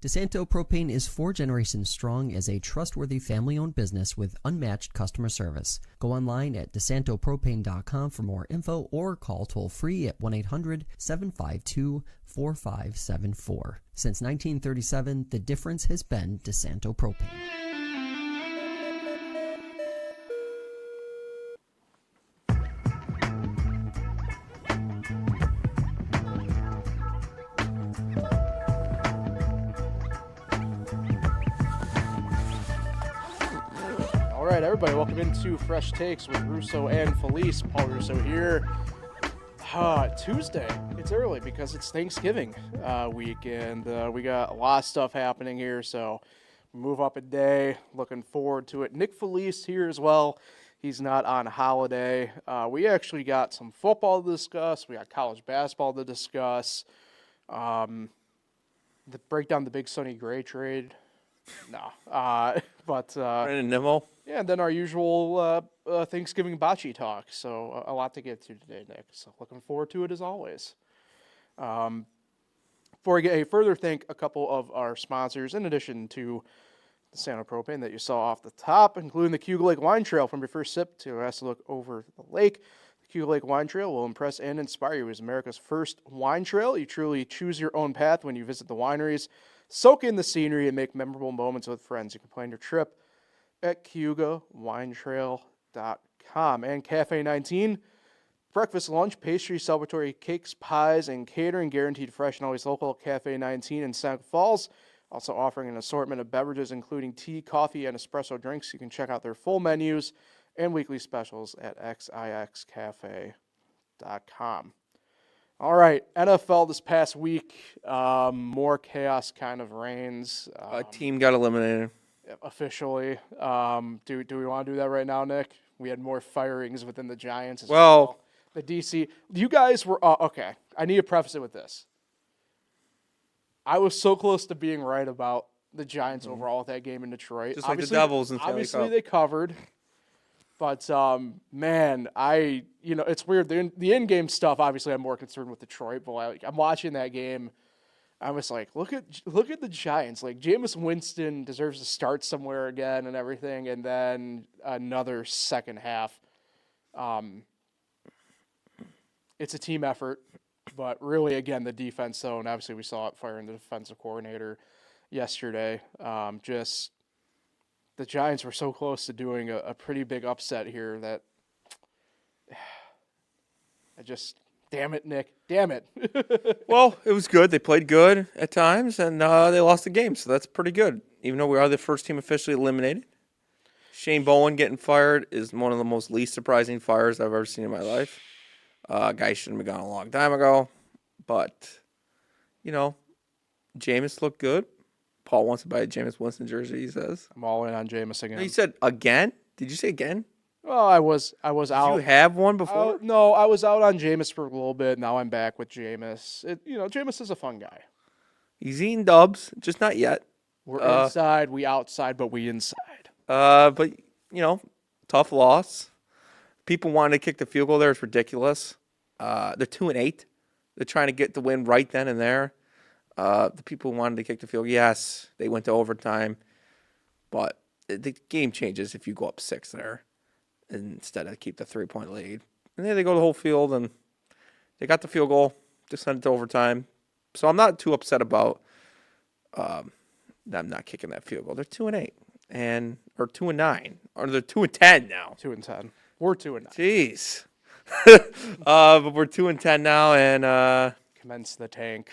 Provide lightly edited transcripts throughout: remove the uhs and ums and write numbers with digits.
DeSanto Propane is 4 generations strong as a trustworthy family-owned business with unmatched customer service. Go online at DeSantoPropane.com for more info or call toll-free at 1-800-752-4574. Since 1937, the difference has been DeSanto Propane. All right, everybody, welcome into Fresh Takes with Russo and Felice. Paul Russo here. Tuesday. It's early because it's Thanksgiving week, and we got a lot of stuff happening here, so move up a day. Looking forward to it. Nick Felice here as well. He's not on holiday. We actually got some football to discuss. We got college basketball to discuss. Break down the big Sonny Gray trade. No. But Brandon Nimmo. yeah, and then our usual Thanksgiving bocce talk. So a lot to get to today, Nick. So looking forward to it as always. Before we get any further, thank a couple of our sponsors, in addition to DeSanto Propane that you saw off the top, including the Cuba Lake Wine Trail. From your first sip to your last look over the lake, the Cuba Lake Wine Trail will impress and inspire you as America's first wine trail. You truly choose your own path when you visit the wineries. Soak in the scenery and make memorable moments with friends. You can plan your trip at CugaWineTrail.com. And Cafe 19, breakfast, lunch, pastry, celebratory cakes, pies, and catering guaranteed fresh and always local. Cafe 19 in Seneca Falls, also offering an assortment of beverages including tea, coffee, and espresso drinks. You can check out their full menus and weekly specials at xixcafe.com. All right, NFL this past week, more chaos kind of reigns. A team got eliminated. Officially. Do we want to do that right now, Nick? We had more firings within the Giants as Well, the DC. You guys were okay. I need to preface it with this. I was so close to being right about the Giants overall with that game in Detroit. Just like the Devils in Stanley obviously Cup. they covered. But, man, it's weird. The in-game stuff, obviously, I'm more concerned with Detroit. But I'm watching that game. I was like, look at the Giants. Like, Jameis Winston deserves to start somewhere again and everything. And then another second half. It's a team effort. But really, again, the defense, though, and obviously we saw it firing the defensive coordinator yesterday. The Giants were so close to doing a pretty big upset here that damn it, Nick, damn it. Well, it was good. They played good at times, and they lost the game, so that's pretty good. Even though we are the first team officially eliminated. Shane Bowen getting fired is one of the most least surprising fires I've ever seen in my life. Guy shouldn't have been gone a long time ago. But, Jameis looked good. Paul wants to buy a Jameis Winston jersey, he says. I'm all in on Jameis again. He said again? Did you say again? Well, I was out. Did you have one before? No, I was out on Jameis for a little bit. Now I'm back with Jameis. Jameis is a fun guy. He's eating dubs, just not yet. We're inside, we outside, but we inside. But, tough loss. People wanting to kick the field goal there is ridiculous. They're 2-8. They're trying to get the win right then and there. The people who wanted to kick the field, yes, they went to overtime. But the game changes if you go up 6 there instead of keep the 3-point lead. And then they go the whole field, and they got the field goal, just sent it to overtime. So I'm not too upset about them not kicking that field goal. They're 2-8 or 2-9, or they're 2-10 now. 2-10. We're 2-9. Jeez. But we're 2-10 now, and commence the tank.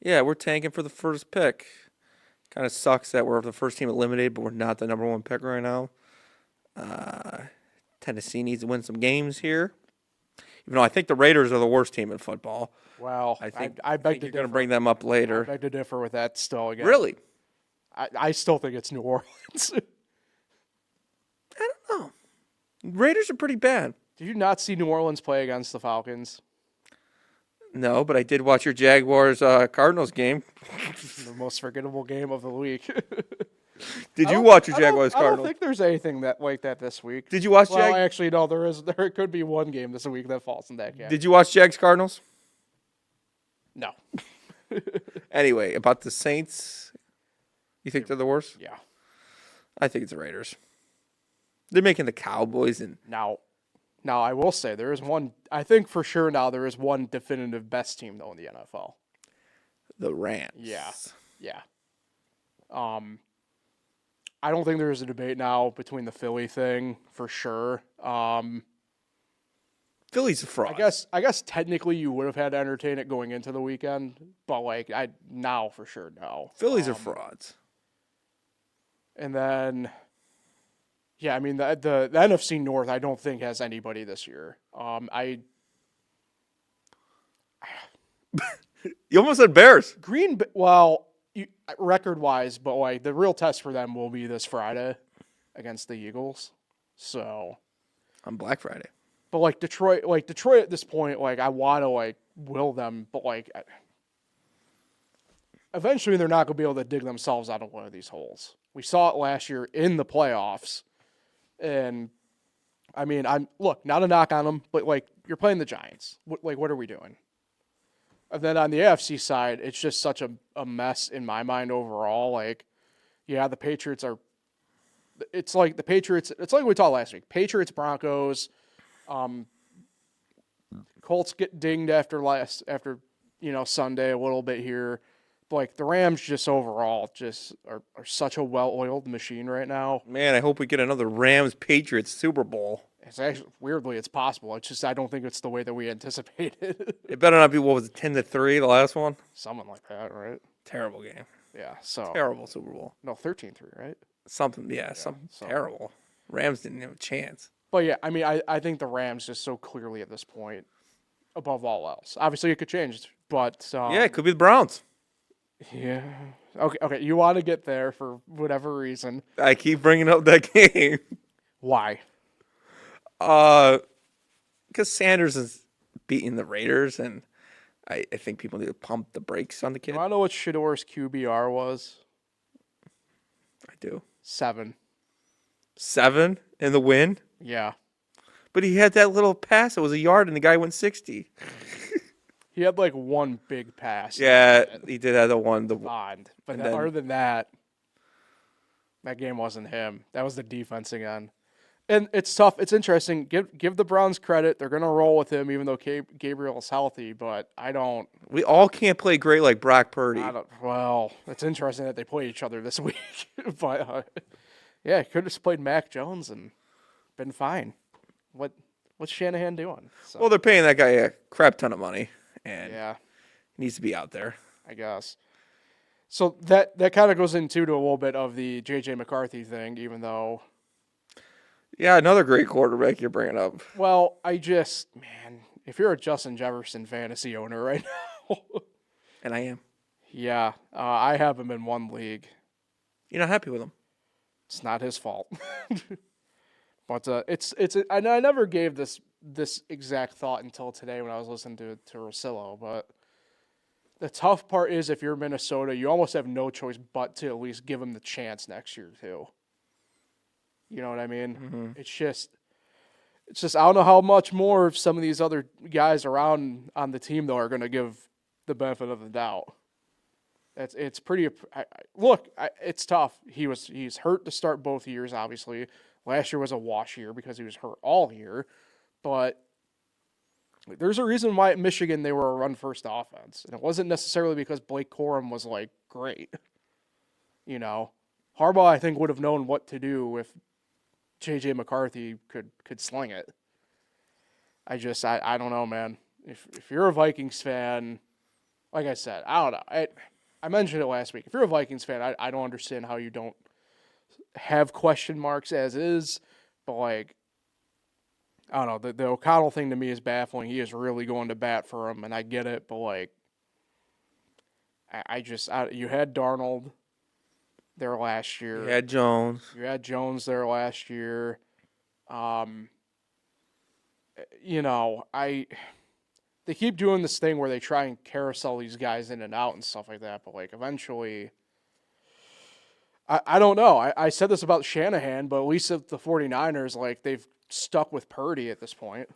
Yeah, we're tanking for the first pick. Kind of sucks that we're the first team eliminated, but we're not the number 1 pick right now. Tennessee needs to win some games here. Even though I think the Raiders are the worst team in football. Well, I think you're going to bring them up later. I beg to differ with that still again. Really? I still think it's New Orleans. I don't know. Raiders are pretty bad. Did you not see New Orleans play against the Falcons? No, but I did watch your Jaguars-Cardinals game. The most forgettable game of the week. Did you watch your Jaguars-Cardinals? I don't think there's anything like that this week. Did you watch actually, no, there could be one game this week that falls in that game. Did you watch Jags-Cardinals? No. Anyway, about the Saints, you think they're the worst? Yeah. I think it's the Raiders. They're making the Cowboys and Now, I will say there is one. I think for sure now there is one definitive best team though in the NFL. the Rams. Yeah. I don't think there's a debate now between the Philly thing for sure. Philly's a fraud. I guess technically you would have had to entertain it going into the weekend, but like I now for sure no. Phillies are frauds. And then, yeah, I mean the NFC North I don't think has anybody this year. You almost said Bears. Record wise, but like the real test for them will be this Friday against the Eagles. So On Black Friday. but like Detroit at this point, like I want to like will them, but like eventually they're not going to be able to dig themselves out of one of these holes. We saw it last year in the playoffs, and I mean, not a knock on them, but like you're playing the Giants. What are we doing? And then on the AFC side, it's just such a mess in my mind overall. Like, yeah, the Patriots are. It's like the Patriots. It's like we talked last week. Patriots, Broncos, Colts get dinged after Sunday a little bit here. But like the Rams just overall just are such a well-oiled machine right now. Man, I hope we get another Rams-Patriots Super Bowl. It's actually weirdly it's possible. It's just I don't think it's the way that we anticipated. It better not be, what was it, 10-3, the last one? Something like that, right? Terrible game. Yeah. So Terrible Super Bowl. no 13-3, right? Something terrible. Rams didn't have a chance. But yeah, I mean, I think the Rams just so clearly at this point above all else. Obviously, it could change, but Yeah, it could be the Browns. yeah. Okay. You want to get there for whatever reason. I keep bringing up that game. Why? Because Sanders is beating the Raiders, and I think people need to pump the brakes on the kid. You want to know what Shador's QBR was? I do. 7. 7 in the win, Yeah. but he had that little pass. It was a yard, and the guy went 60. He had like one big pass. Yeah, he did have the one. Bond. But And then- other than that, that game wasn't him. That was the defense again. And it's tough. It's interesting. Give the Browns credit. They're going to roll with him even though Gabriel is healthy, but I don't. We all can't play great like Brock Purdy. Well, it's interesting that they play each other this week. But yeah, could have just played Mac Jones and been fine. What's Shanahan doing? So, Well, they're paying that guy a crap ton of money, and yeah, he needs to be out there. I guess. So that kind of goes into a little bit of the J.J. McCarthy thing, even though. Yeah, another great quarterback you're bringing up. Well, if you're a Justin Jefferson fantasy owner right now. And I am. Yeah, I have him in one league. You're not happy with him. It's not his fault. But I never gave this exact thought until today when I was listening to Rosillo. But the tough part is if you're Minnesota, you almost have no choice but to at least give him the chance next year too. You know what I mean? Mm-hmm. It's just I don't know how much more of some of these other guys around on the team though are going to give the benefit of the doubt. It's pretty. It's tough. He's hurt to start both years. Obviously, last year was a wash year because he was hurt all year. But there's a reason why at Michigan they were a run first offense, and it wasn't necessarily because Blake Corum was like great. You know, Harbaugh I think would have known what to do if J.J. McCarthy could sling it. I don't know, man. If you're a Vikings fan, like I said, I don't know. I mentioned it last week. If you're a Vikings fan, I don't understand how you don't have question marks as is. But, like, I don't know. The O'Connell thing to me is baffling. He is really going to bat for him, and I get it. But, like, you had Darnold there last year. You had Jones. You had Jones there last year. They keep doing this thing where they try and carousel these guys in and out and stuff like that, but like eventually, I don't know. I said this about Shanahan, but at least at the 49ers, like they've stuck with Purdy at this point.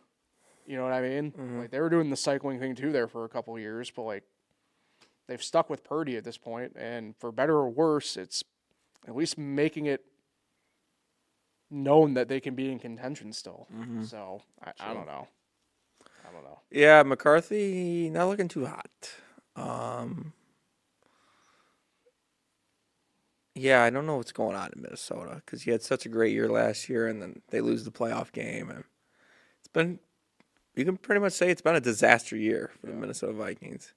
You know what I mean? Mm-hmm. Like they were doing the cycling thing too there for a couple of years, but like they've stuck with Purdy at this point, and for better or worse, it's at least making it known that they can be in contention still. So I don't know. Yeah, McCarthy not looking too hot. Yeah, I don't know what's going on in Minnesota because he had such a great year last year, and then they lose the playoff game, and it's been. You can pretty much say it's been a disaster year for the Minnesota Vikings,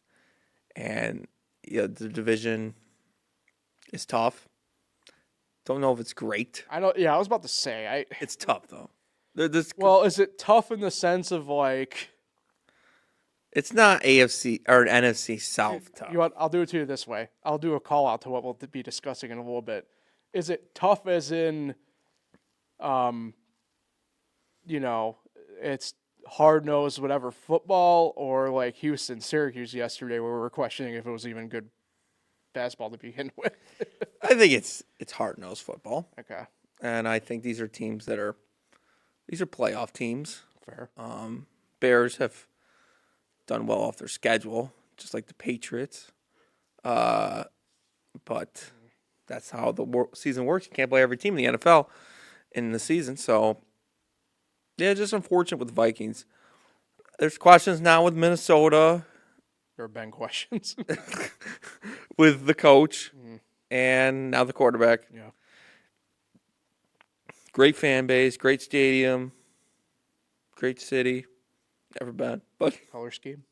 and the division is tough. Don't know if it's great. I was about to say It's tough though. Well, is it tough in the sense of like? It's not AFC or NFC South tough. You know what? I'll do it to you this way. I'll do a call out to what we'll be discussing in a little bit. Is it tough as in, it's hard-nosed whatever football, or like Houston, Syracuse yesterday where we were questioning if it was even good basketball to begin with? I think it's hard-nosed football. Okay. And I think these are teams these are playoff teams. Fair. Bears have done well off their schedule, just like the Patriots. But that's how the season works. You can't play every team in the NFL in the season. So, yeah, just unfortunate with the Vikings. There's questions now with Minnesota. There have been questions. With the coach and now the quarterback. Yeah. Great fan base, great stadium, great city. Never been, but Color scheme.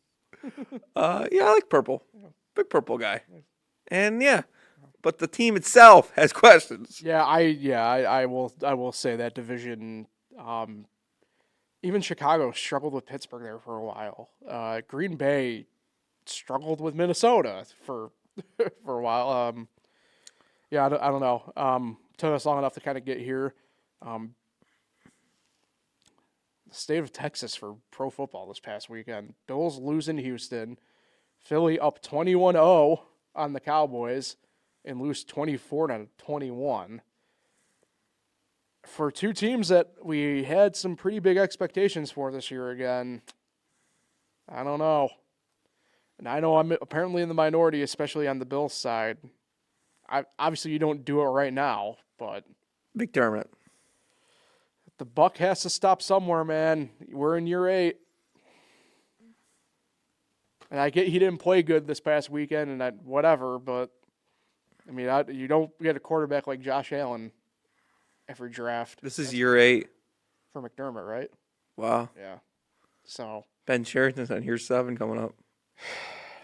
I like purple. Big purple guy, and but the team itself has questions. I will say that division. Even Chicago struggled with Pittsburgh there for a while. Green Bay struggled with Minnesota for a while. I don't know. Took us long enough to kind of get here. The state of Texas for pro football this past weekend. Bills losing Houston. Philly up 21-0 on the Cowboys and lose 24-21. For two teams that we had some pretty big expectations for this year again, I don't know. And I know I'm apparently in the minority, especially on the Bills side. Obviously, you don't do it right now, but McDermott. the buck has to stop somewhere, man. We're in year 8. And I get he didn't play good this past weekend and whatever, but I mean, you don't get a quarterback like Josh Allen every draft. This is year 8 for McDermott, right? Wow. Yeah. So Ben Sherrington's on year 7 coming up.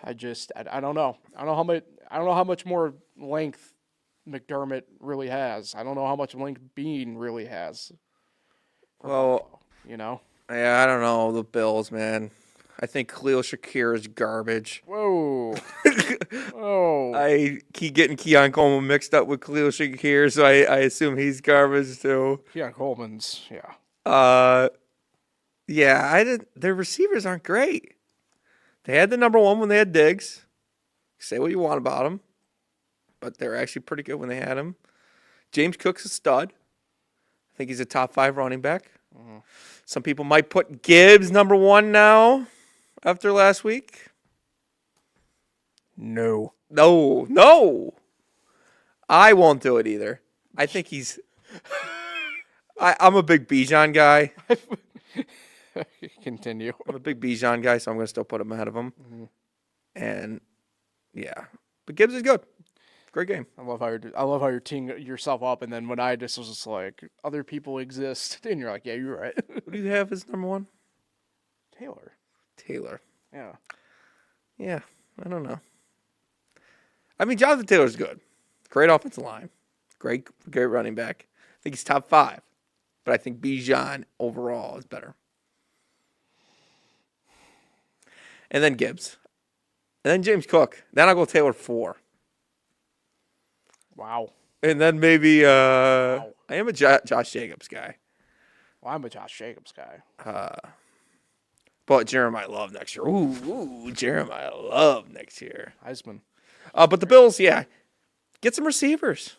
I don't know. I don't know how much more length McDermott really has. I don't know how much length Bean really has. Well, Buffalo, Yeah, I don't know the Bills, man. I think Khalil Shakir is garbage. Whoa. Oh. I keep getting Keon Coleman mixed up with Khalil Shakir, so I assume he's garbage too. Keon Coleman's, yeah. Their receivers aren't great. They had the number 1 when they had Diggs. Say what you want about him, but they're actually pretty good when they had him. James Cook's a stud. I think he's a top 5 running back. Mm-hmm. Some people might put Gibbs number 1 now after last week. No. I won't do it either. I think he's... I'm a big Bijan guy. Continue. I'm a big Bijan guy, so I'm going to still put him ahead of him. Mm-hmm. And, yeah. But Gibbs is good. Great game. I love how you're teeing yourself up, and then when I just was just like, other people exist, and you're like, yeah, you're right. Who do you have as number 1? Taylor. Yeah, I don't know. I mean, Jonathan Taylor's good. Great offensive line. Great running back. I think he's top 5. But I think Bijan overall is better. And then Gibbs. And then James Cook. Then I'll go Taylor 4. Wow. And then maybe I am a Josh Jacobs guy. Well, I'm a Josh Jacobs guy. But Jeremiah Love next year. Ooh, Jeremiah Love next year. Heisman. But the Bills, get some receivers.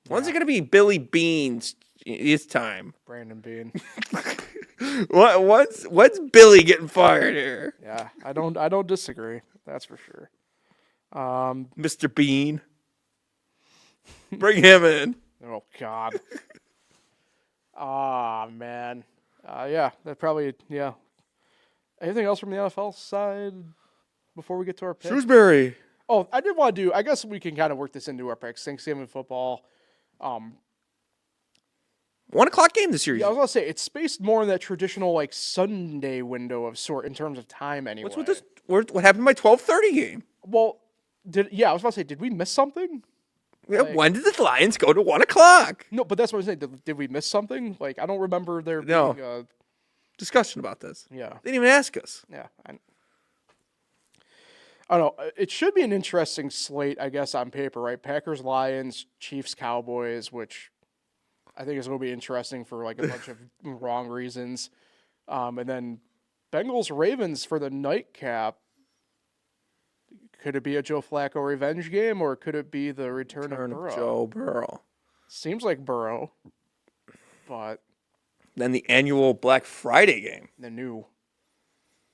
When's it going to be Billy Beans? It's time. Brandon Bean. What's Billy getting fired here? Yeah, I don't disagree. That's for sure. Mr. Bean. Bring him in. Oh God. Man. Yeah, that probably yeah. Anything else from the NFL side before we get to our picks? Shrewsbury. Oh, I did want to do. I guess we can kind of work this into our picks. Thanksgiving football. 1 o'clock game this year. Yeah, I was gonna say it's spaced more in that traditional like Sunday window of sort in terms of time. Anyway, What's with this? What happened to my 12:30 game? Well, I was about to say, did we miss something? Yeah, when did the Lions go to 1 o'clock? No, but that's what I'm saying. Did we miss something? Like I don't remember there No. being. Discussion about this. Yeah. They didn't even ask us. Yeah. I don't know. It should be an interesting slate, I guess, on paper, right? Packers, Lions, Chiefs, Cowboys, which I think is going to be interesting for like a bunch of wrong reasons. And then Bengals, Ravens for the nightcap. Could it be a Joe Flacco revenge game, or could it be the return of Burrow? Joe Burrow. Seems like Burrow, but Then the annual Black Friday game. the new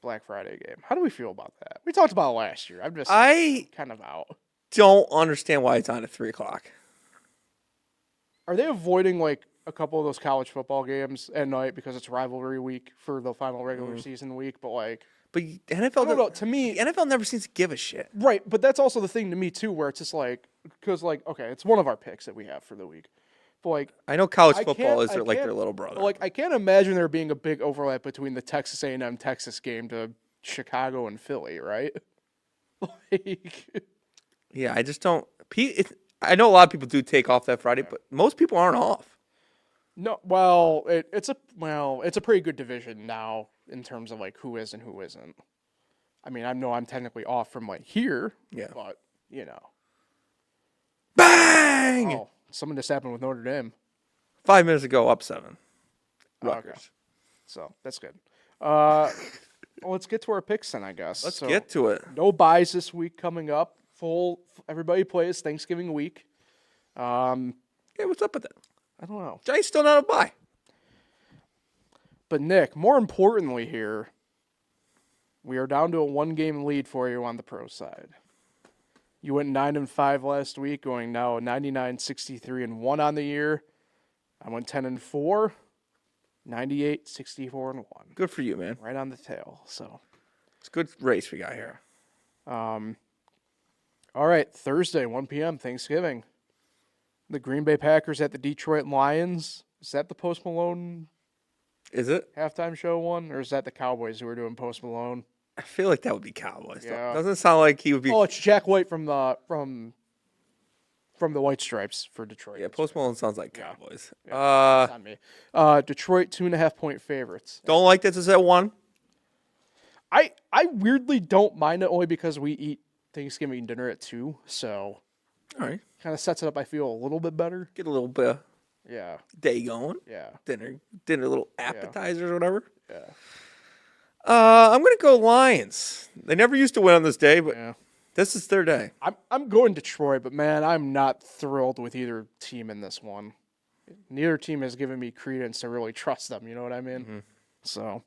Black Friday game. How do we feel about that? We talked about it last year. I'm just I kind of out. don't understand why it's on at 3 o'clock. Are they avoiding like a couple of those college football games at night because it's rivalry week for the final regular season week? But like, But NFL, I don't know. To me, the NFL never seems to give a shit. right? But that's also the thing to me too, where it's just like because like okay, it's one of our picks that we have for the week. But like, I know college I football can't- is I like their can't- little brother. like I can't imagine there being a big overlap between the Texas A&M Texas game to Chicago and Philly, right? Like, Yeah, I just don't. I know a lot of people do take off that Friday, but most people aren't off. no, well, it's a pretty good division now in terms of like who is and who isn't. I mean, I know I'm technically off from like here, Yeah. but you know, Bang! oh, something just happened with Notre Dame, 5 minutes ago, up 7. Oh, okay. Rutgers. So that's good. Well, let's get to our picks then, I guess. Let's So, get to it. no buys this week coming up. Everybody plays Thanksgiving week. Hey, what's up with that? I don't know. Giants still not a bye. But Nick, more importantly here, we are down to a 1-game lead for you on the pro side. You went 9-5 last week, going now 99-63-1 on the year. I went 10-4, 98-64-1. Good for you, man. Right on the tail. So, It's a good race we got here. all right, Thursday, 1 p.m., Thanksgiving. The Green Bay Packers at the Detroit Lions. Is that the Post Malone Is it? halftime show one, or is that the Cowboys who are doing Post Malone? I feel like that would be Cowboys. Yeah. Doesn't sound like he would be. Oh, it's Jack White from the White Stripes for Detroit. Yeah, Post Malone sounds like Cowboys. It's on me. Detroit 2.5-point favorites. Don't like this as at 1. I weirdly don't mind it only because we eat Thanksgiving dinner at 2, so All right. kind of sets it up. I feel a little bit better. Get a little bit of Yeah, day going. yeah, Dinner, little appetizers or whatever. yeah, I'm going to go Lions. They never used to win on this day, but yeah. this is their day. I'm going Detroit, but man, I'm not thrilled with either team in this one. Neither team has given me credence to really trust them. You know what I mean? Mm-hmm. So,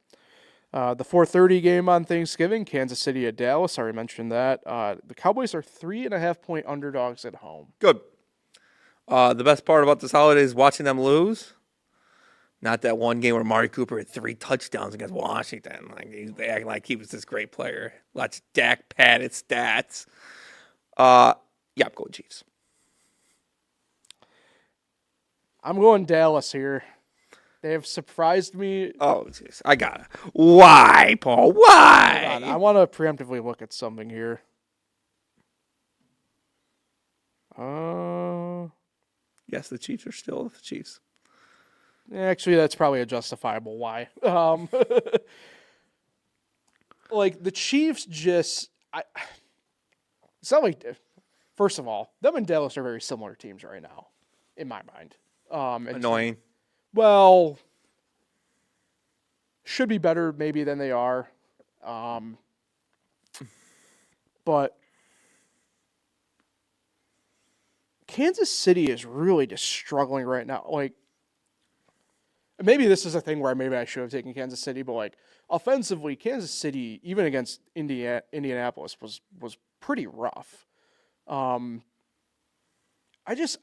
the 4:30 game on Thanksgiving, Kansas City at Dallas. I already mentioned that. The Cowboys are 3.5-point underdogs at home. Good. The best part about this holiday is watching them lose. Not that one game where Amari Cooper had 3 touchdowns against Washington. Like they act like he was this great player. Lots of Dak padded stats. Yeah, I'm going Chiefs. I'm going Dallas here. They have surprised me. Oh, jeez. I got it. Why, Paul? Why? Hold on, I want to preemptively look at something here. Yes, the Chiefs are still the Chiefs. Actually, that's probably a justifiable why. Like the Chiefs just, it's not like. First of all, them and Dallas are very similar teams right now, in my mind. Annoying. Well, should be better maybe than they are, but Kansas City is really just struggling right now. Like, maybe this is a thing where maybe I should have taken Kansas City, but like offensively, Kansas City, even against Indianapolis, was pretty rough. I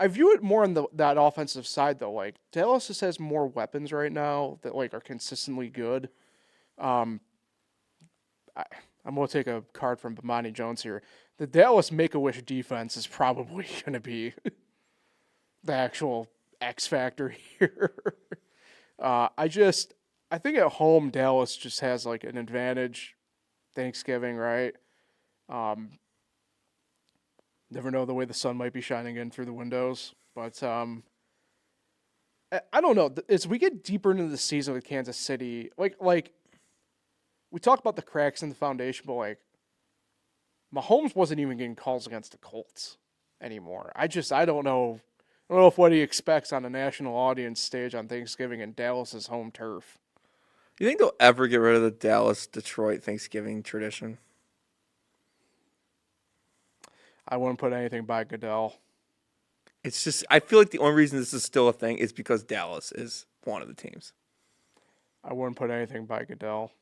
view it more on that offensive side though. Like Dallas just has more weapons right now that like are consistently good. I'm gonna take a card from Bomani Jones here. The Dallas Make-A-Wish defense is probably gonna be the actual X factor here. I think at home Dallas just has like an advantage. Thanksgiving, right? Never know the way the sun might be shining in through the windows, but I don't know. As we get deeper into the season with Kansas City, like we talk about the cracks in the foundation, but like Mahomes wasn't even getting calls against the Colts anymore. I don't know. I don't know if what he expects on a national audience stage on Thanksgiving in Dallas's home turf. You think they'll ever get rid of the Dallas-Detroit Thanksgiving tradition? I wouldn't put anything by Goodell. It's just, I feel like the only reason this is still a thing is because Dallas is one of the teams. I wouldn't put anything by Goodell.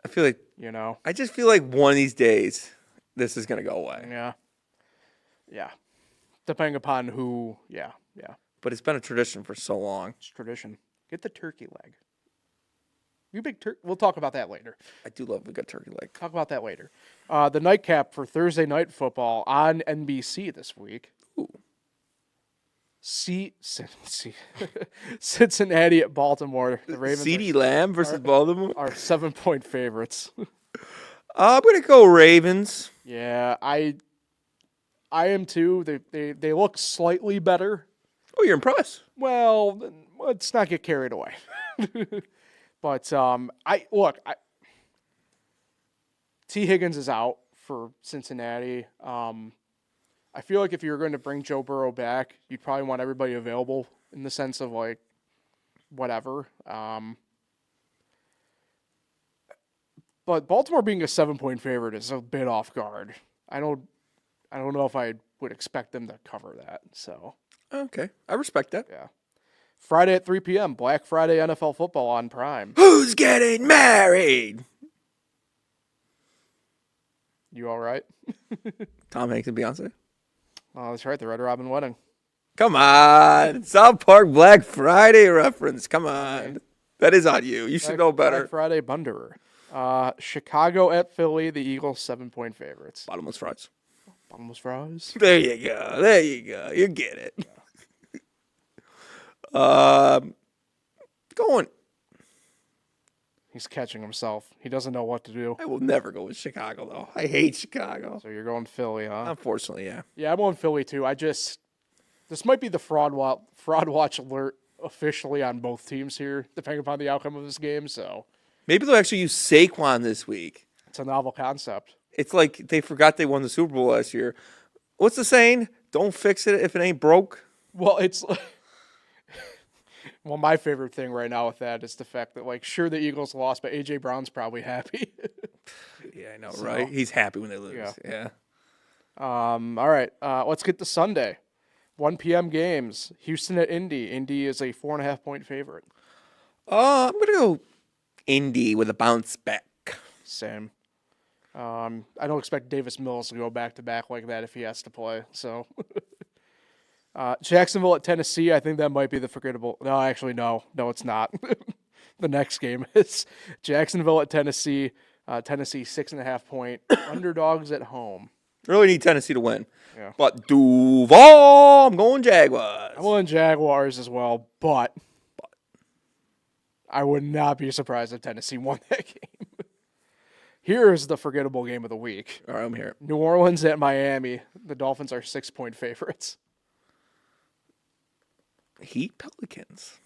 I feel like, I just feel like one of these days, this is going to go away. Yeah. Yeah. Depending upon who, yeah. But it's been a tradition for so long. It's tradition. Get the turkey leg. You big turkey. We'll talk about that later. I do love a good turkey leg. Talk about that later. The nightcap for Thursday night football on NBC this week. Ooh. Cincinnati at Baltimore. The Ravens. CeeDee Lamb versus Baltimore are 7-point favorites. I'm gonna go Ravens. Yeah, I am too. They look slightly better. Oh, you're impressed. Well, let's not get carried away. But T. Higgins is out for Cincinnati. I feel like if you're going to bring Joe Burrow back, you'd probably want everybody available in the sense of like whatever. But Baltimore being a 7-point favorite is a bit off guard. I don't know if I would expect them to cover that. So okay, I respect that. Yeah. Friday at 3 p.m. Black Friday NFL football on Prime. Who's getting married? You all right? Tom Hanks and Beyonce. Oh, that's right. The Red Robin wedding. Come on. South Park Black Friday reference. Come on. That is on you. You should know better. Black Friday Bunderer. Chicago at Philly. The Eagles 7-point favorites. Bottomless fries. Bottomless fries. There you go. There you go. You get it. Going. He's catching himself. He doesn't know what to do. I will never go with Chicago, though. I hate Chicago. So you're going Philly, huh? Unfortunately, yeah. Yeah, I'm going Philly, too. This might be the fraud watch alert officially on both teams here, depending upon the outcome of this game. So maybe they'll actually use Saquon this week. It's a novel concept. It's like they forgot they won the Super Bowl last year. What's the saying? Don't fix it if it ain't broke. Well, it's well, my favorite thing right now with that is the fact that, like, sure, the Eagles lost, but A.J. Brown's probably happy. Yeah, I know, right? He's happy when they lose. Yeah. All right. Let's get to Sunday. 1 p.m. games. Houston at Indy. Indy is a 4.5-point favorite. I'm going to go Indy with a bounce back. Same. I don't expect Davis Mills to go back-to-back like that if he has to play, so... Jacksonville at Tennessee, I think that might be the forgettable. No, actually, no, it's not. The next game is Jacksonville at Tennessee. Tennessee 6.5-point underdogs at home. Really need Tennessee to win. Yeah. But Duval, I'm going Jaguars. I'm going Jaguars as well, but I would not be surprised if Tennessee won that game. Here is the forgettable game of the week. All right, I'm here. New Orleans at Miami. The Dolphins are 6-point favorites. Heat Pelicans.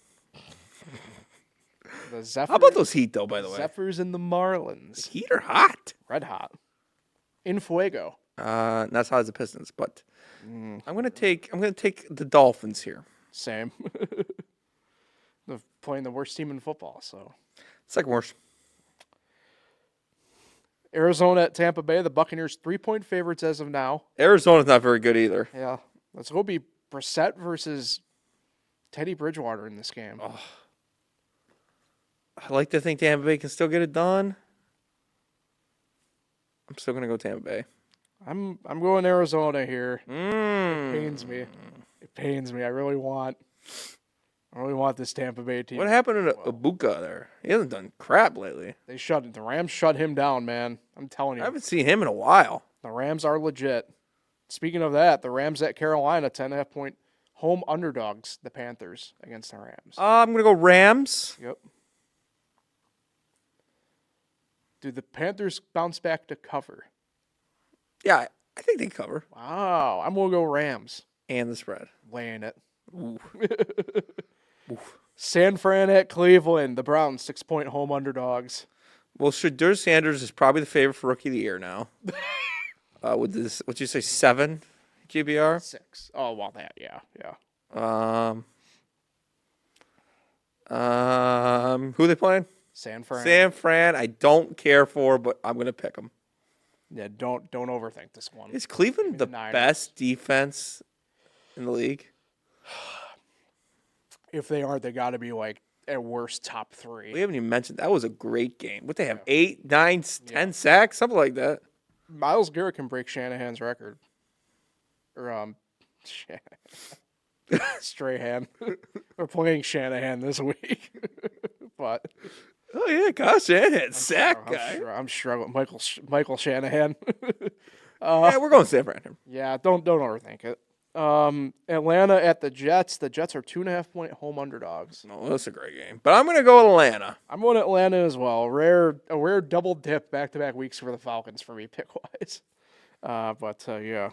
The Zephyrs, how about those Heat, though, by the way? Zephyrs and the Marlins. The Heat are hot. Red hot. In fuego. Not as hot as the Pistons, but I'm gonna take the Dolphins here. Same. They're playing the worst team in football, so. Second worst. Arizona at Tampa Bay. The Buccaneers 3-point favorites as of now. Arizona's not very good either. Yeah. Let's go be Brissett versus Teddy Bridgewater in this game. Oh. I like to think Tampa Bay can still get it done. I'm still going to go Tampa Bay. I'm going Arizona here. Mm. Pains me. It pains me. I really want this Tampa Bay team. What happened to Ibuka there? He hasn't done crap lately. The Rams shut him down, man. I'm telling I you. haven't seen him in a while. The Rams are legit. Speaking of that, the Rams at Carolina, 10.5-point home underdogs, the Panthers against the Rams. I'm going to go Rams. Yep. Do the Panthers bounce back to cover? Yeah, I think they cover. Wow. I'm going to go Rams. And the spread. Laying it. Ooh. San Fran at Cleveland. The Browns, 6-point home underdogs. Well, Shadur Sanders is probably the favorite for Rookie of the Year now. With this, what'd you say, 7 QBR? 6. Oh, well, that, yeah. Who are they playing? San Fran. San Fran. I don't care for, but I'm gonna pick them. Yeah, don't overthink this one. Is Cleveland the Niners. best defense in the league? If they aren't, they got to be like at worst top 3. We haven't even mentioned that was a great game. What they have, 8, 9, 10 sacks, something like that. Myles Garrett can break Shanahan's record. Or Strahan. We're playing Shanahan this week. But Oh yeah, gosh, Shanahan, sack guy. I'm struggling. Michael Shanahan. Yeah, we're going San Fran. Yeah, don't overthink it. Atlanta at the Jets. The Jets are 2.5-point home underdogs. No, that's a great game. But I'm gonna go Atlanta. I'm going Atlanta as well. A rare double dip back-to-back weeks for the Falcons for me pick-wise. Yeah.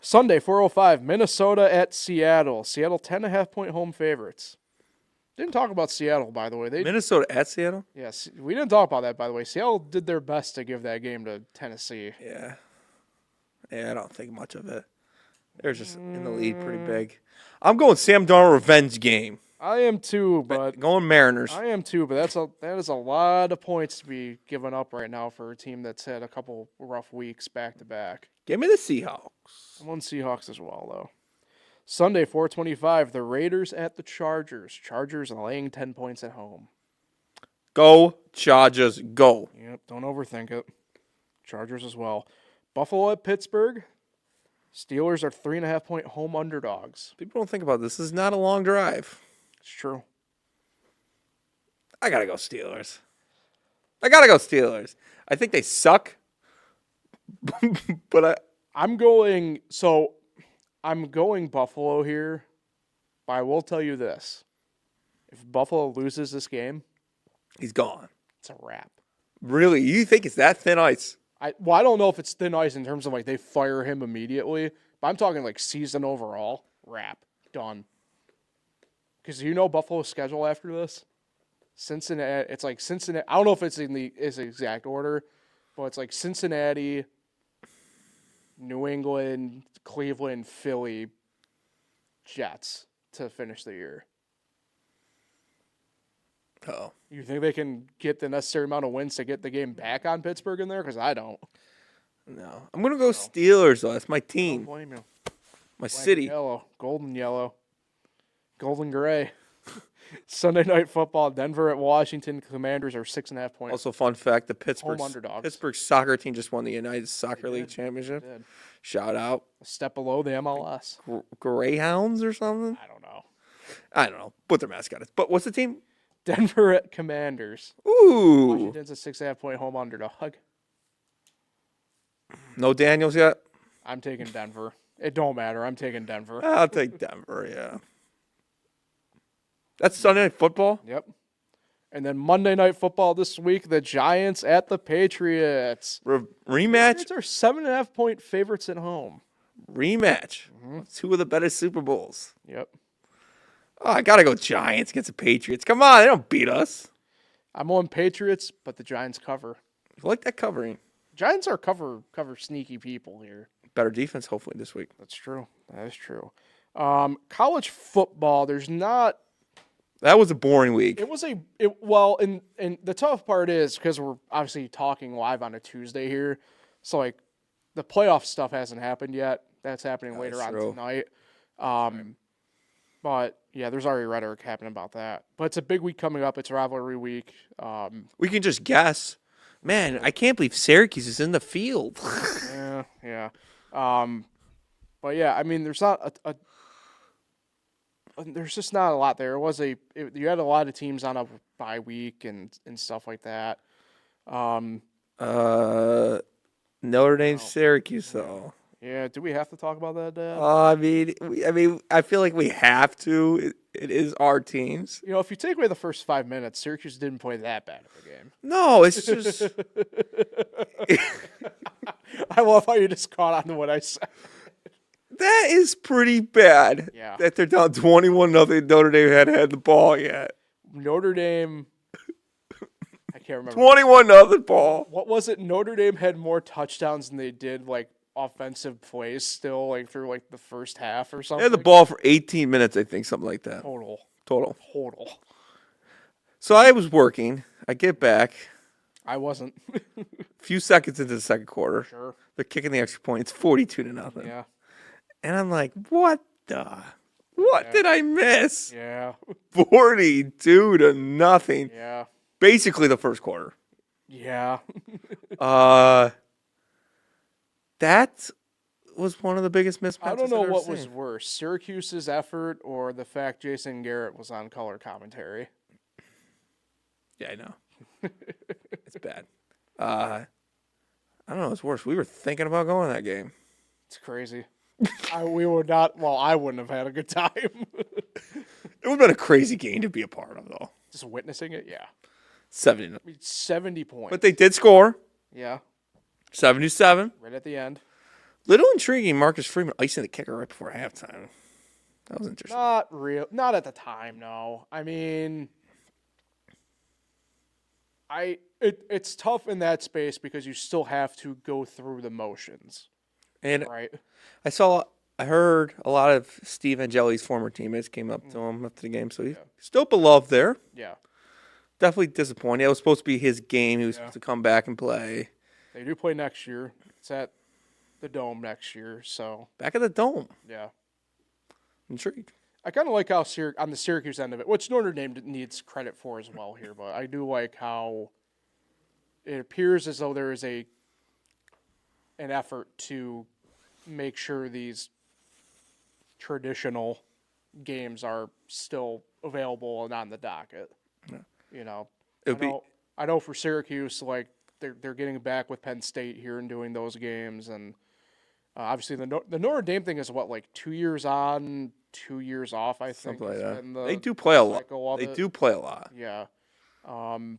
Sunday, 4:05, Minnesota at Seattle. Seattle 10.5-point home favorites. Didn't talk about Seattle, by the way. Minnesota at Seattle? Yes, we didn't talk about that, by the way. Seattle did their best to give that game to Tennessee. Yeah. Yeah, I don't think much of it. They're just in the lead pretty big. I'm going Sam Darnold revenge game. I am too, but Going Mariners. that is a lot of points to be given up right now for a team that's had a couple rough weeks back to back. Give me the Seahawks. I'm on Seahawks as well, though. Sunday, 4:25, the Raiders at the Chargers. Chargers laying 10 points at home. Go Chargers, go. Yep, don't overthink it. Chargers as well. Buffalo at Pittsburgh. Steelers are 3.5-point home underdogs. People don't think about this. This is not a long drive. It's true. I gotta go Steelers. I think they suck. But I'm going Buffalo here, but I will tell you this. If Buffalo loses this game, he's gone. it's a wrap. Really? You think it's that thin ice? I don't know if it's thin ice in terms of like they fire him immediately, but I'm talking like season overall, wrap, done. Because Buffalo's schedule after this? Cincinnati, it's like Cincinnati. I don't know if it's in the exact order, but it's like Cincinnati, New England, Cleveland, Philly, Jets to finish the year. Oh. You think they can get the necessary amount of wins to get the game back on Pittsburgh in there? Because I don't. No. I'm going to go Steelers, though. That's my Don't team. blame you. My Black city. and yellow, golden gray. Sunday night football, Denver at Washington. Commanders are 6.5 points. Also, fun fact, the Home underdogs. Pittsburgh soccer team just won the United Soccer League Championship. They did. Shout out. A step below the MLS. Greyhounds or something? I don't know. What their mascot is. But what's the team? Denver at Commanders. Ooh. Washington's a 6.5 point home underdog. No Daniels yet? I'm taking Denver. It don't matter. I'm taking Denver. I'll take Denver, yeah. That's Sunday Night Football? Yep. And then Monday Night Football this week, the Giants at the Patriots. Rematch? Patriots are 7.5 point favorites at home. Rematch. Two of the better Super Bowls. Yep. Oh, I got to go Giants against the Patriots. Come on, they don't beat us. I'm on Patriots, but the Giants cover. I like that covering. Giants are cover sneaky people here. Better defense, hopefully, this week. That's true. That is true. College football, there's not. That was a boring week. And the tough part is because we're obviously talking live on a Tuesday here, so like the playoff stuff hasn't happened yet. That's happening later on tonight. But yeah, there's already rhetoric happening about that. But it's a big week coming up. It's rivalry week. We can just guess. Man, I can't believe Syracuse is in the field. Yeah. But yeah, I mean, there's not there's just not a lot there. You had a lot of teams on a bye week and stuff like that. Notre Dame, Syracuse, though. Yeah, do we have to talk about that, Dad? I mean, I feel like we have to. It is our teams. If you take away the first 5 minutes, Syracuse didn't play that bad of a game. No, it's just. I love how you just caught on to what I said. That is pretty bad. Yeah. That they're down 21-0. Notre Dame hadn't had the ball yet. Notre Dame. I can't remember. 21-0 ball. What was it? Notre Dame had more touchdowns than they did offensive plays still through the first half or something. They had the ball for 18 minutes, I think, something like that. Total. So I was working. I get back. I wasn't. A few seconds into the second quarter. Sure. They're kicking the extra point. It's 42-0. Yeah. And I'm like, what did I miss? Yeah. 42-0. Yeah. Basically the first quarter. Yeah. That was one of the biggest mismatches. I don't know I've ever what was seen. worse, Syracuse's effort or the fact Jason Garrett was on color commentary. Yeah, I know. It's bad. I don't know what's worse. We were thinking about going to that game. It's crazy. We would not. Well, I wouldn't have had a good time. It would have been a crazy game to be a part of, though. Just witnessing it, yeah. 70. 70 points. But they did score. Yeah. 77. Right at the end. Little intriguing. Marcus Freeman icing the kicker right before halftime. That was interesting. Not real. Not at the time. No. I mean, it's tough in that space because you still have to go through the motions. And right. I heard a lot of Steve Angeli's former teammates came up to him after the game, so he's still beloved there. Yeah. Definitely disappointed. It was supposed to be his game. He was supposed to come back and play. They do play next year. It's at the Dome next year, so. Back at the Dome. Yeah. Intrigued. I kind of like how on the Syracuse end of it, which Notre Dame needs credit for as well here, but I do like how it appears as though there is an effort to make sure these traditional games are still available and on the docket. Yeah. I know for Syracuse, they're getting back with Penn State here and doing those games, and obviously the Notre Dame thing is 2 years on, 2 years off. I think something like that. The they do play a lot. They do play a lot. Yeah, and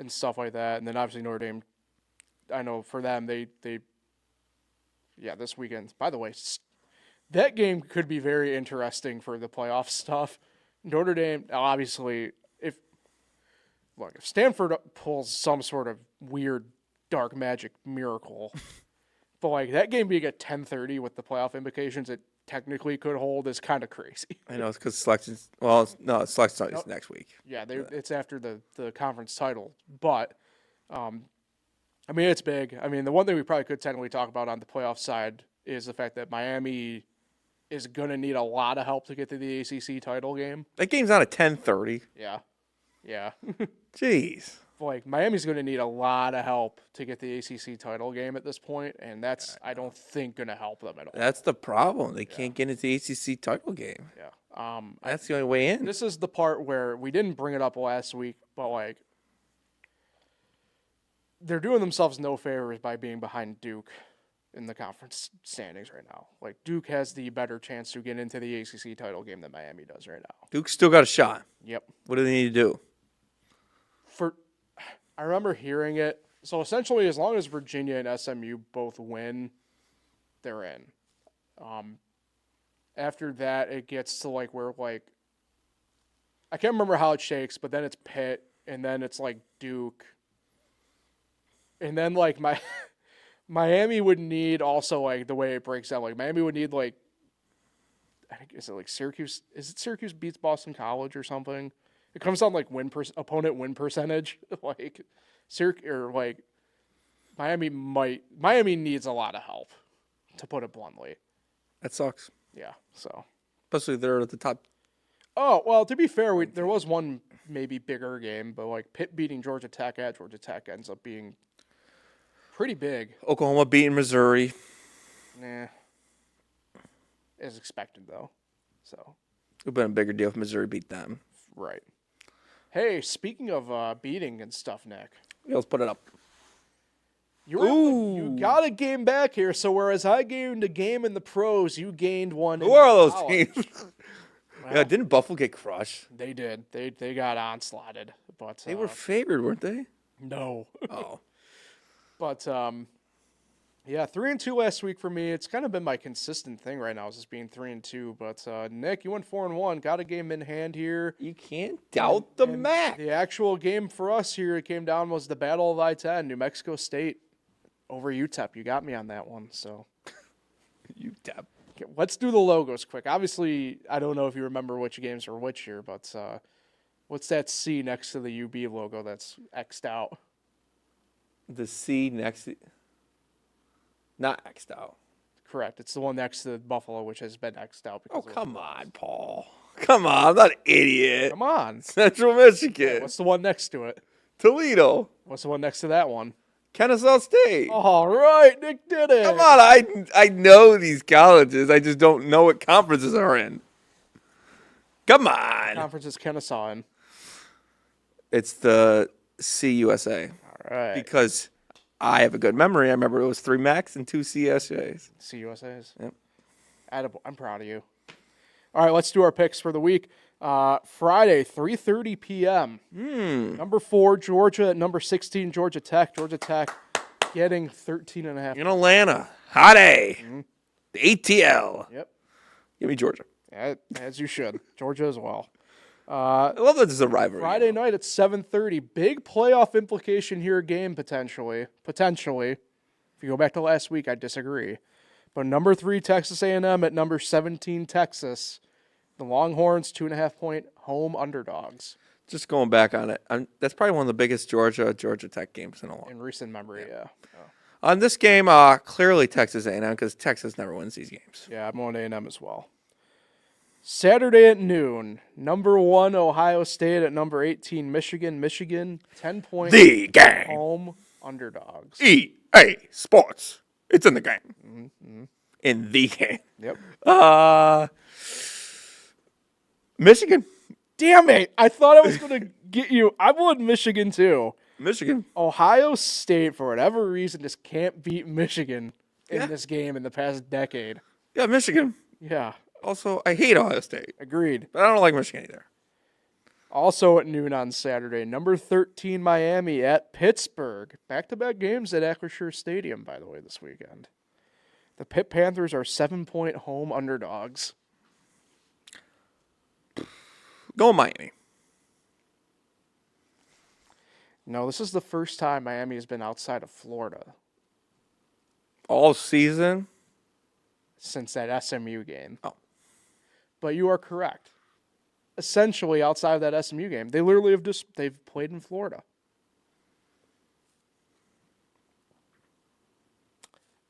stuff like that. And then obviously Notre Dame. I know for them they this weekend. By the way, that game could be very interesting for the playoff stuff. Notre Dame obviously if Stanford pulls some sort of weird dark magic miracle, but that game being at 10:30 with the playoff implications it technically could hold is kind of crazy. I know it's because selections. Well, selections is next week. Yeah, it's after the conference title, but I mean it's big. I mean the one thing we probably could technically talk about on the playoff side is the fact that Miami is going to need a lot of help to get to the ACC title game. That game's on at 10:30. Yeah. Jeez. Miami's going to need a lot of help to get the ACC title game at this point, and that's, I don't think, going to help them at all. That's the problem. They can't get into the ACC title game. Yeah. That's the only way in. This is the part where we didn't bring it up last week, but, they're doing themselves no favors by being behind Duke in the conference standings right now. Duke has the better chance to get into the ACC title game than Miami does right now. Duke's still got a shot. Yep. What do they need to do? I remember hearing it. So essentially, as long as Virginia and SMU both win, they're in. After that, it gets to where I can't remember how it shakes, but then it's Pitt, and then it's Duke, and then my Miami would need also the way it breaks down. Miami would need I think is it Syracuse? Is it Syracuse beats Boston College or something? It comes down opponent win percentage. Miami needs a lot of help, to put it bluntly. That sucks. Yeah. So. Especially they're at the top. Oh well, to be fair, there was one maybe bigger game, but like Pitt beating Georgia Tech at Georgia Tech ends up being pretty big. Oklahoma beating Missouri. Nah. As expected, though. So. It would have been a bigger deal if Missouri beat them. Right. Hey, speaking of beating and stuff, Nick. Yeah, let's put it up. You got a game back here, so whereas I gained a game in the pros, you gained one. Who are those college. teams? Well, Yeah, didn't Buffalo get crushed? They did. They got onslaughted, but They were favored, weren't they? no. Oh. But yeah, 3-2 last week for me. It's kind of been my consistent thing right now, is just being 3-2. But Nick, you went 4-1. Got a game in hand here. You can't doubt the And Mac. The actual game for us here, it came down, was the Battle of I-10, New Mexico State over UTEP. You got me on that one. So UTEP. okay, let's do the logos quick. Obviously, I don't know if you remember which games were which here, but what's that C next to the UB logo that's X'd out? The C next to... Not X'd out. Correct. It's the one next to Buffalo, which has been X'd out. Oh, Because of- come on, Paul. Come on, I'm not an idiot. Come on. Central Michigan. What's the one next to it? Toledo. What's the one next to that one? Kennesaw State. All right, Nick did it. Come on, I know these colleges. I just don't know what conferences are in. Come on. Conference is Kennesaw in. It's the CUSA. All right. Because I have a good memory. I remember it was 3 Macs and 2 CSJs. CUSA's. Yep. I'm proud of you. All right, let's do our picks for the week. Friday, 3:30 p.m. Number 4, Georgia. At number 16, Georgia Tech. Georgia Tech getting 13.5. In Atlanta. Hot A. The ATL. Yep. Give me Georgia. As you should. Georgia as well. I love that there's a rivalry. Friday night at 7:30. Big playoff implication here game, potentially. Potentially. If you go back to last week, I disagree. But number 3, Texas A&M at number 17, Texas. The Longhorns, 2.5-point home underdogs. Just going back on it, that's probably one of the biggest Georgia Tech games in a long. In recent memory, yeah. On this game, clearly Texas A&M, because Texas never wins these games. Yeah, I'm on A&M as well. Saturday at noon, number 1, Ohio State at number 18, Michigan. Michigan, 10-point The game. home underdogs. EA Sports. It's in the game. In the game. Yep. Michigan. Damn it. I thought I was going to get you. I'm on Michigan, too. Michigan. Ohio State, for whatever reason, just can't beat Michigan in Yeah. this game in the past decade. Yeah, Michigan. Yeah, Also, I hate Ohio State, agreed. but I don't like Michigan either. Also at noon on Saturday, number 13 Miami at Pittsburgh. Back-to-back games at Acrisure Stadium, by the way, this weekend. The Pitt Panthers are 7-point home underdogs. Go Miami. No, this is the first time Miami has been outside of Florida All season. since that SMU game. Oh. But you are correct. Essentially, outside of that SMU game, they literally they've played in Florida.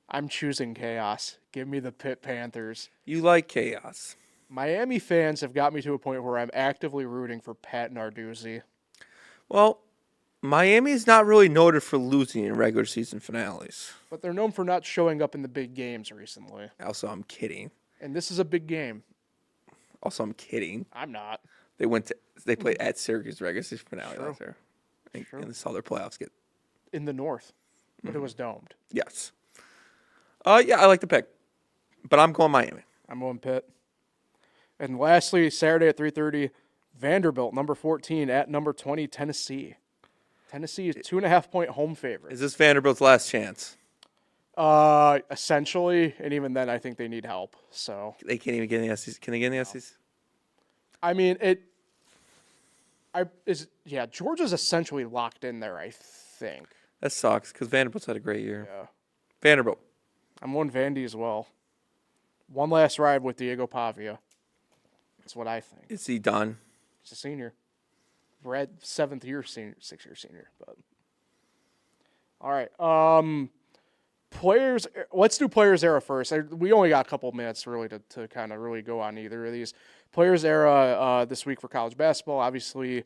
I'm choosing chaos. Give me the Pitt Panthers. You like chaos. Miami fans have got me to a point where I'm actively rooting for Pat Narduzzi. Well, Miami's not really noted for losing in regular season finales. But they're known for not showing up in the big games recently. Also, I'm kidding. And this is a big game. Also, I'm kidding. I'm not. They played at Syracuse regular season finale True. last year. And saw their playoffs get. In the North. But it was domed. Yes. Yeah, I like the pick. But I'm going Miami. I'm going Pitt. And lastly, Saturday at 3:30, Vanderbilt, number 14, at number 20, Tennessee. Tennessee is 2.5-point home favorite. Is this Vanderbilt's last chance? Essentially, and even then, I think they need help. So, They can't even get in the SEC. Can they get in the SEC? I mean, Georgia's essentially locked in there, I think. That sucks because Vanderbilt's had a great year. Yeah. Vanderbilt. I'm on Vandy as well. One last ride with Diego Pavia. That's what I think. Is he done? He's a senior. Red 7th-year senior, 6-year senior. But all right. Players. Let's do players era first. We only got a couple minutes really to kind of really go on either of these. Players era this week for college basketball. Obviously,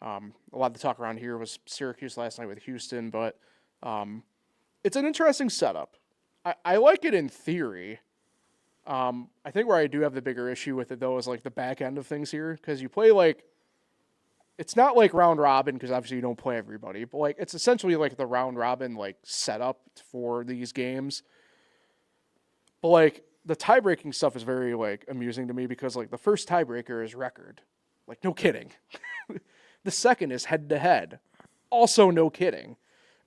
A lot of the talk around here was Syracuse last night with Houston, but it's an interesting setup. I like it in theory. I think where I do have the bigger issue with it, though, is like the back end of things here, because you play like, it's not like round robin, because obviously you don't play everybody, but like it's essentially like the round robin like setup for these games. But like the tie-breaking stuff is very like amusing to me, because like the first tiebreaker is record, like no kidding. The second is head-to-head, also no kidding.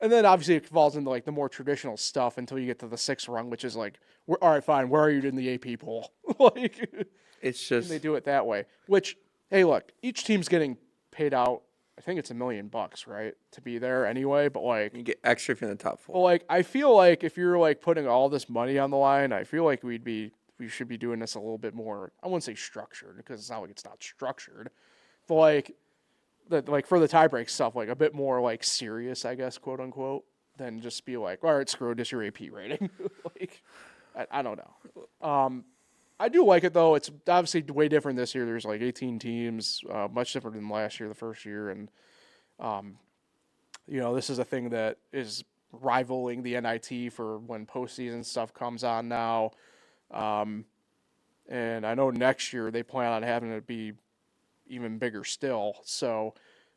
And then obviously it falls into like the more traditional stuff until you get to the sixth rung, which is like, all right, fine, where are you in the AP poll? Like, It's just and they do it that way. Which, hey, look, each team's getting paid out. I think it's $1 million, right, to be there anyway. But like, you get extra from the top but four. like, I feel like if you're like putting all this money on the line, I feel like we should be doing this a little bit more. I wouldn't say structured, because it's not like it's not structured, but like. Like for the tiebreak stuff, like a bit more like serious, I guess, quote unquote, than just be like, all right, screw it, it's your AP rating. Like, I don't know. I do like it though. It's obviously way different this year. There's like 18 teams, much different than last year, the first year, and this is a thing that is rivaling the NIT for when postseason stuff comes on now. And I know next year they plan on having it be even bigger still. So,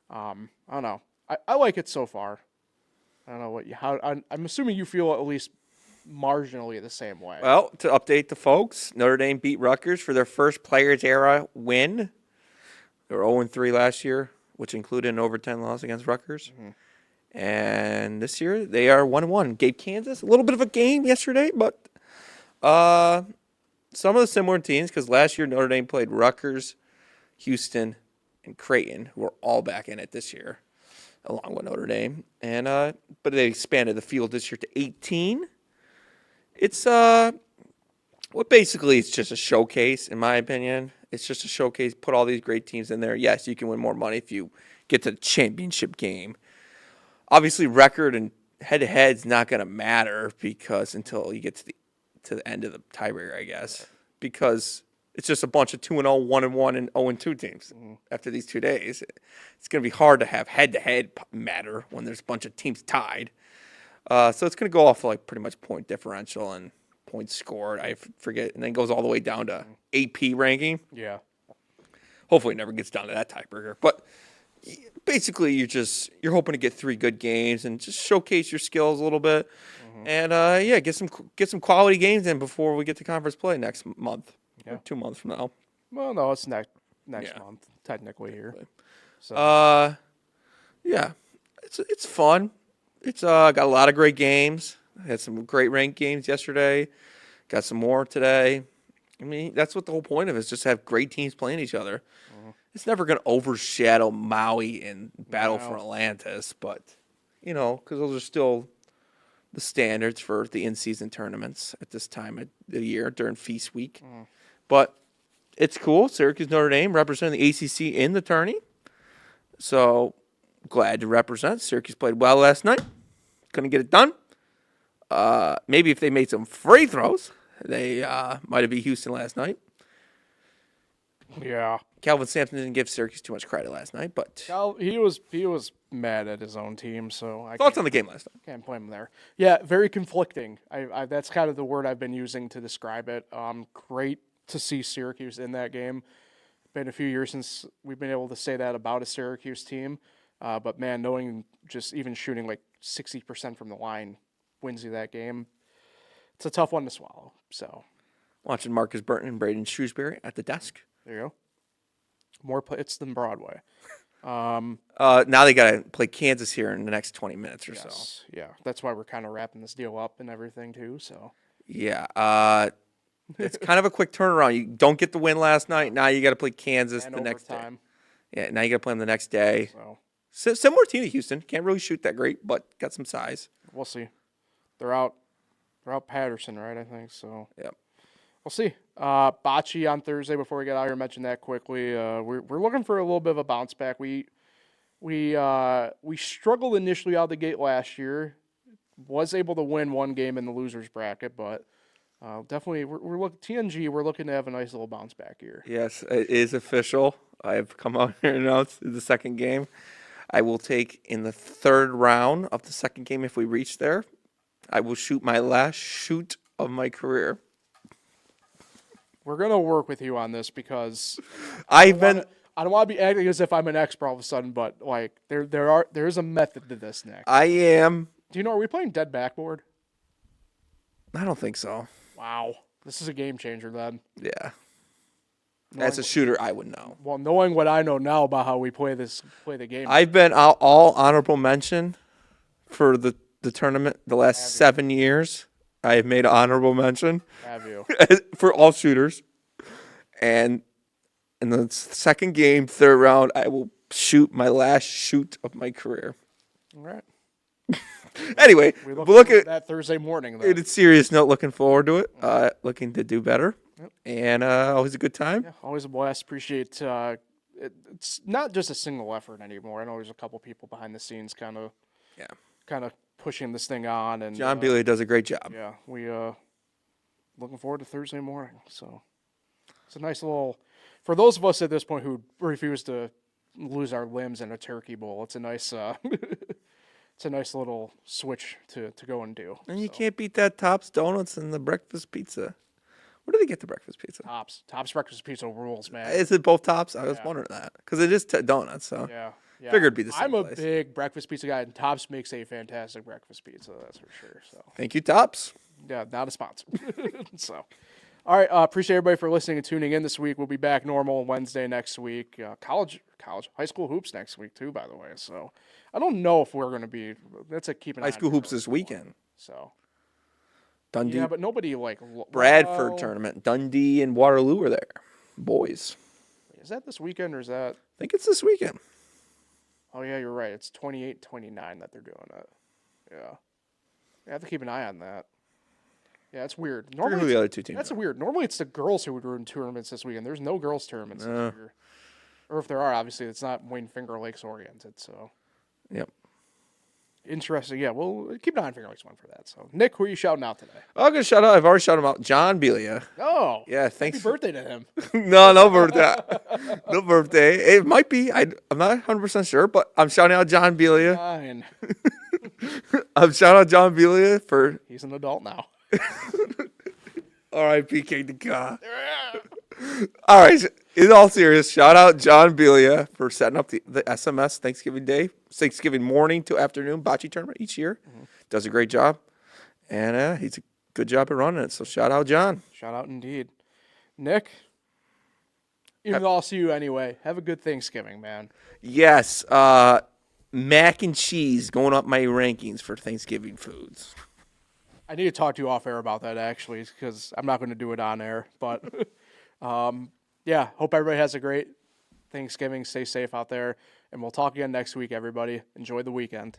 I don't know. I like it so far. I don't know I'm assuming you feel at least marginally the same way. Well, to update the folks, Notre Dame beat Rutgers for their first Players Era win. They were 0-3 last year, which included an overtime loss against Rutgers. Mm-hmm. And this year they are 1-1. Gave Kansas a little bit of a game yesterday, but some of the similar teams, because last year Notre Dame played Rutgers, Houston, and Creighton, who are all back in it this year, along with Notre Dame. And but they expanded the field this year to 18. It's basically it's just a showcase, in my opinion. It's just a showcase. Put all these great teams in there. Yes, you can win more money if you get to the championship game. Obviously, record and head-to-head is not going to matter because until you get to the end of the tiebreaker, I guess, because it's just a bunch of 2-0, 1-1, and 0-2 teams after these 2 days. It's going to be hard to have head-to-head matter when there's a bunch of teams tied. So it's going to go off like pretty much point differential and points scored. I forget, and then goes all the way down to AP ranking. Yeah. Hopefully, it never gets down to that tiebreaker. But basically, you're hoping to get 3 good games and just showcase your skills a little bit, and get some quality games in before we get to conference play next month. Yeah. 2 months from now. Well, no, it's next month, technically here. So. It's fun. It's got a lot of great games. Had some great ranked games yesterday. Got some more today. I mean, that's what the whole point of it is, just have great teams playing each other. It's never going to overshadow Maui and Battle for Atlantis, but, because those are still the standards for the in-season tournaments at this time of the year during feast week. But it's cool. Syracuse Notre Dame representing the ACC in the tourney. So glad to represent. Syracuse played well last night. Couldn't get it done. Maybe if they made some free throws, they might have beat Houston last night. Yeah. Calvin Sampson didn't give Syracuse too much credit last night, but He was mad at his own team, so thoughts on the game last night? Can't blame him there. Yeah, very conflicting. I that's kind of the word I've been using to describe it. Great to see Syracuse in that game. Been a few years since we've been able to say that about a Syracuse team. But man, knowing just even shooting like 60% from the line wins you that game, it's a tough one to swallow. So, watching Marcus Burton and Braden Shrewsbury at the desk. There you go. More hits than Broadway. Now they got to play Kansas here in the next 20 minutes or so. Yeah, that's why we're kind of wrapping this deal up and everything too. So yeah, it's kind of a quick turnaround. You don't get the win last night. Now you got to play Kansas and the next day. overtime. Yeah, now you got to play them the next day. So Similar team to Houston. Can't really shoot that great, but got some size. we'll see. They're out Patterson, right? I think so. Yep. We'll see. Bocce on Thursday. Before we get out here, mention that quickly. We're looking for a little bit of a bounce back. We struggled initially out of the gate last year. Was able to win one game in the losers bracket, but Definitely, TNG. We're looking to have a nice little bounce back here. Yes, it is official. I have come out here and announced the second game. I will take in the third round of the second game if we reach there. I will shoot my last shoot of my career. We're gonna work with you on this because I don't want to be acting as if I'm an expert all of a sudden, but like there is a method to this, Nick. I am. Do you know? Are we playing dead backboard? I don't think so. Wow, this is a game changer then. Yeah. As a shooter, I would know. Well, knowing what I know now about how we play the game. I've been all honorable mention for the tournament the last 7 years. I have made an honorable mention. Have you? For all shooters. And in the second game, third round, I will shoot my last shoot of my career. All right. Anyway, We look at that Thursday morning. Then. in a serious note, looking forward to it. Looking to do better. Yep. And always a good time. Yeah, always a blast. Appreciate it's not just a single effort anymore. I know there's a couple people behind the scenes kind of pushing this thing on. And John Bealey does a great job. Yeah, we looking forward to Thursday morning. So it's a nice little, for those of us at this point who refuse to lose our limbs in a turkey bowl. It's a nice it's a nice little switch to go and do. And you can't beat that Tops Donuts and the breakfast pizza. Where do they get the breakfast pizza? Tops breakfast pizza rules, man. Is it both Tops? I was wondering that because it is donuts. So yeah. Figured it'd be the same I'm a place. big breakfast pizza guy, and Tops makes a fantastic breakfast pizza. That's for sure. So thank you, Tops. yeah, not a sponsor. So, all right. Appreciate everybody for listening and tuning in this week. We'll be back normal Wednesday next week. High school hoops next week too, by the way. So I don't know if we're going to be. That's a keep an eye High school on hoops this weekend. So Dundee, yeah, but nobody Bradford tournament. Dundee and Waterloo are there. Boys. Is that this weekend or is that? I think it's this weekend. Oh yeah, you're right. It's 28-29 that they're doing it. Yeah, I have to keep an eye on that. Yeah, it's weird. Normally, who the other two teams? That's weird. Normally, it's the girls who would run tournaments this weekend. There's no girls tournaments this year, or if there are, obviously, it's not Wayne Finger Lakes oriented. So, yep. Interesting. Yeah, we'll keep an eye on Finger Lakes one for that. So, Nick, who are you shouting out today? I'm gonna shout out. I've already shouted him out. John Belia. Oh, yeah. Thanks. Happy birthday to him. No birthday. No birthday. It might be. I'm not 100% sure, but I'm shouting out John Belia. Fine. I'm shouting out John Belia for. He's an adult now. R.I.P. King to God. All right. In all serious, shout out John Belia for setting up the SMS Thanksgiving morning to afternoon bocce tournament each year. Mm-hmm. Does a great job. And he's a good job at running it. So shout out, John. Shout out indeed. Nick, even though I'll see you anyway, have a good Thanksgiving, man. Yes. Mac and cheese going up my rankings for Thanksgiving foods. I need to talk to you off air about that, actually, because I'm not going to do it on air. But, yeah, hope everybody has a great Thanksgiving. Stay safe out there. And we'll talk again next week, everybody. Enjoy the weekend.